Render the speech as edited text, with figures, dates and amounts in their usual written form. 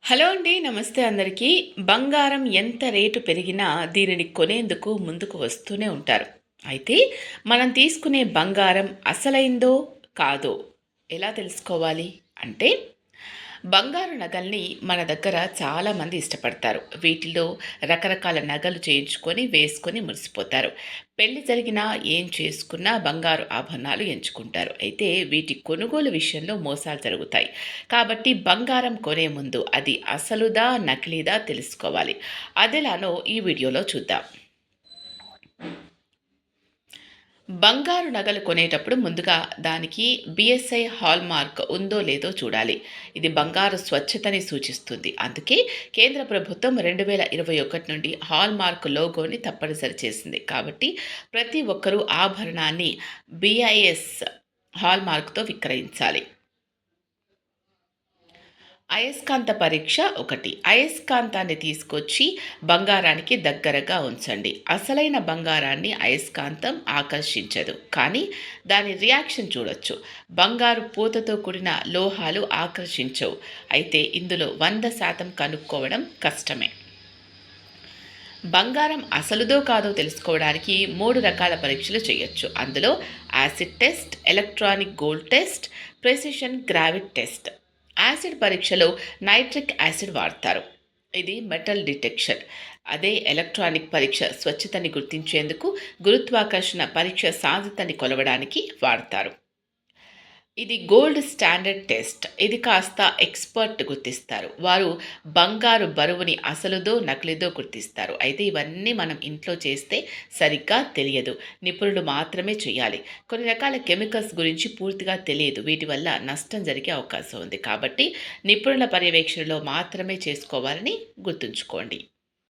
Hello అండి. నమస్తే అందరికీ. బంగారం ఎంత రేటు పెరిగినా దీనిని కొనేందుకు ముందుకు వస్తూనే ఉంటారు. అయితే మనం తీసుకునే బంగారం అసలైందో కాదో ఎలా తెలుసుకోవాలి? అంటే బంగారు నగల్ని మన దగ్గర చాలామంది ఇష్టపడతారు. వీటిలో రకరకాల నగలు చేయించుకొని, వేసుకొని మురిసిపోతారు. పెళ్లి జరిగినా, ఏం చేసుకున్నా బంగారు ఆభరణాలు ఎంచుకుంటారు. అయితే వీటి కొనుగోలు విషయంలో మోసాలు జరుగుతాయి. కాబట్టి బంగారం కొనే ముందు అది అసలుదా, నకిలీదా తెలుసుకోవాలి. అదెలానో ఈ వీడియోలో చూద్దాం. బంగారు నగలు కొనేటప్పుడు ముందుగా దానికి బిఎస్ఐ హాల్ మార్క్ ఉందో లేదో చూడాలి. ఇది బంగారు స్వచ్ఛతని సూచిస్తుంది. అందుకే కేంద్ర ప్రభుత్వం 2021 నుండి హాల్ మార్క్ లోగోని తప్పనిసరి చేసింది. కాబట్టి ప్రతి ఒక్కరూ ఆభరణాన్ని బిఐఎస్ హాల్ మార్క్తో విక్రయించాలి. అయస్కాంత పరీక్ష ఒకటి. అయస్కాంతాన్ని తీసుకొచ్చి బంగారానికి దగ్గరగా ఉంచండి. అసలైన బంగారాన్ని అయస్కాంతం ఆకర్షించదు, కానీ దాని రియాక్షన్ చూడొచ్చు. బంగారు పూతతో కూడిన లోహాలు ఆకర్షించవు. అయితే ఇందులో 100% కనుక్కోవడం కష్టమే. బంగారం అసలుదో కాదో తెలుసుకోవడానికి 3 రకాల పరీక్షలు చేయొచ్చు. అందులో acid test, electronic gold test, precision gravity test. Acid పరీక్షలో నైట్రిక్ యాసిడ్ వాడతారు. ఇది మెటల్ డిటెక్షన్. అదే ఎలక్ట్రానిక్ పరీక్ష స్వచ్ఛతని గుర్తించేందుకు, గురుత్వాకర్షణ పరీక్ష సాంద్రతని కొలవడానికి వాడతారు. ఇది గోల్డ్ స్టాండర్డ్ టెస్ట్. ఇది కాస్త ఎక్స్‌పర్ట్ గుర్తిస్తారు. వారు బంగారు బరువుని అసలుదో, నకిలీదో గుర్తిస్తారు. అయితే ఇవన్నీ మనం ఇంట్లో చేస్తే సరిగ్గా తెలియదు. నిపుణులు మాత్రమే చేయాలి. కొన్ని రకాల కెమికల్స్ గురించి పూర్తిగా తెలియదు. వీటి వల్ల నష్టం జరిగే అవకాశం ఉంది. కాబట్టి నిపుణుల పర్యవేక్షణలో మాత్రమే చేసుకోవాలని గుర్తుంచుకోండి.